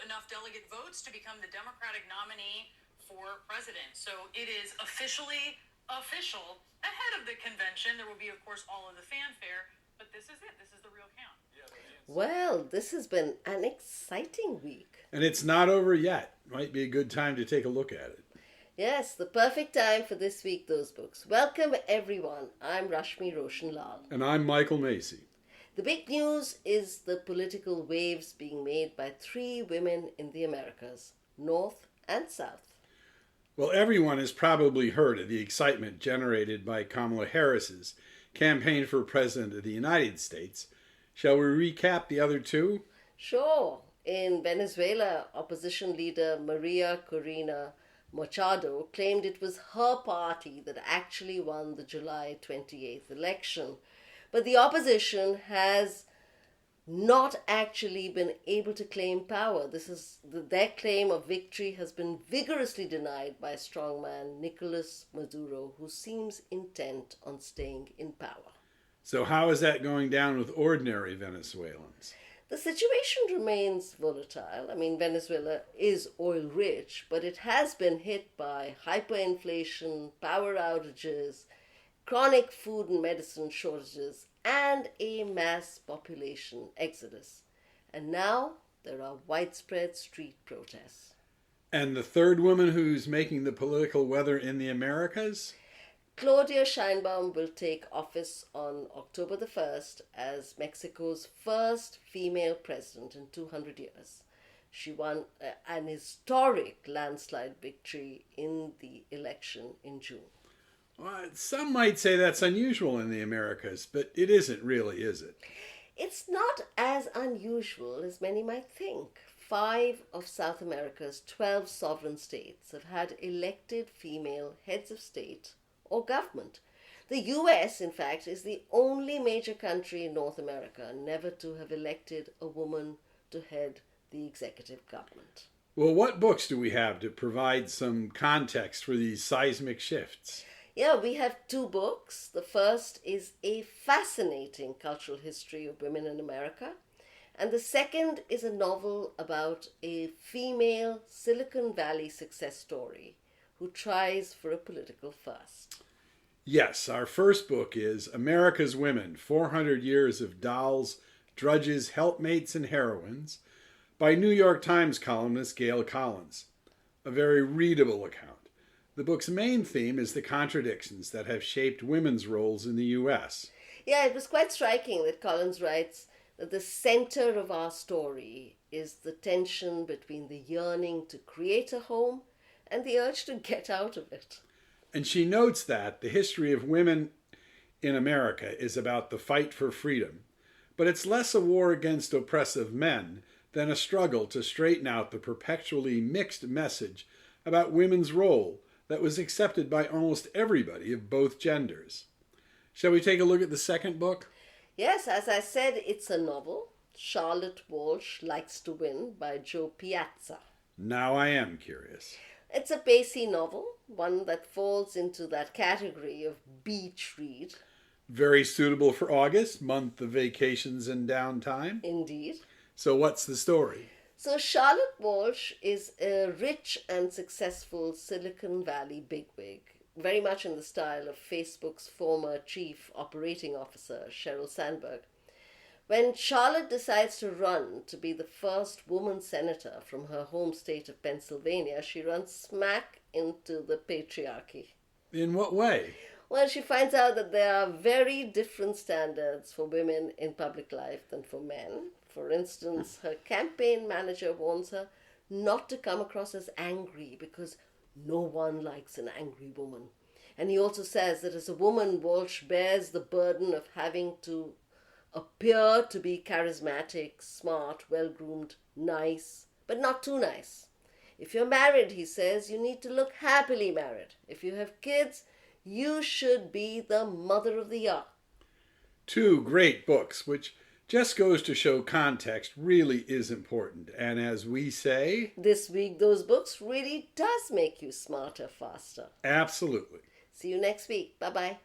enough delegate votes to become the Democratic nominee for president. So it is officially official. Ahead of the convention, there will be, of course, all of the fanfare, but this is it. This is the real count. Well, this has been an exciting week. And it's not over yet. Might be a good time to take a look at it. Yes, the perfect time for This Week, Those Books. Welcome, everyone. I'm Rashmi Roshan Lal. And I'm Michael Macy. The big news is the political waves being made by three women in the Americas, North and South. Well, everyone has probably heard of the excitement generated by Kamala Harris's campaign for President of the United States. Shall we recap the other two? Sure. In Venezuela, opposition leader Maria Corina Machado claimed it was her party that actually won the July 28th election. But the opposition has not actually been able to claim power. Their claim of victory has been vigorously denied by strongman Nicolas Maduro, who seems intent on staying in power. So how is that going down with ordinary Venezuelans? The situation remains volatile. I mean, Venezuela is oil rich, but it has been hit by hyperinflation, power outages, chronic food and medicine shortages, and a mass population exodus. And now there are widespread street protests. And the third woman who's making the political weather in the Americas? Claudia Sheinbaum will take office on October the 1st as Mexico's first female president in 200 years. She won an historic landslide victory in the election in June. Well, some might say that's unusual in the Americas, but it isn't really, is it? It's not as unusual as many might think. 5 of South America's 12 sovereign states have had elected female heads of state or government. The US, in fact, is the only major country in North America never to have elected a woman to head the executive government. Well, what books do we have to provide some context for these seismic shifts? Yeah, we have 2 books. The first is a fascinating cultural history of women in America, and the second is a novel about a female Silicon Valley success story who tries for a political first. Yes, our first book is America's Women, 400 Years of Dolls, Drudges, Helpmates, and Heroines by New York Times columnist Gail Collins. A very readable account. The book's main theme is the contradictions that have shaped women's roles in the U.S. Yeah, it was quite striking that Collins writes that the center of our story is the tension between the yearning to create a home and the urge to get out of it. And she notes that the history of women in America is about the fight for freedom, but it's less a war against oppressive men than a struggle to straighten out the perpetually mixed message about women's role that was accepted by almost everybody of both genders. Shall we take a look at the second book? Yes, as I said, it's a novel, Charlotte Walsh Likes to Win by Joe Piazza. Now I am curious. It's a pacey novel, one that falls into that category of beach read. Very suitable for August, month of vacations and downtime. Indeed. So what's the story? So Charlotte Walsh is a rich and successful Silicon Valley bigwig, very much in the style of Facebook's former chief operating officer, Sheryl Sandberg. When Charlotte decides to run to be the first woman senator from her home state of Pennsylvania, she runs smack into the patriarchy. In what way? Well, she finds out that there are very different standards for women in public life than for men. For instance, her campaign manager warns her not to come across as angry because no one likes an angry woman. And he also says that as a woman, Walsh bears the burden of having to appear to be charismatic, smart, well-groomed, nice, but not too nice. If you're married, he says, you need to look happily married. If you have kids, you should be the mother of the year. 2 great books, which just goes to show context really is important. And as we say, This Week, Those Books really does make you smarter faster. absolutely. See you next week. Bye-bye.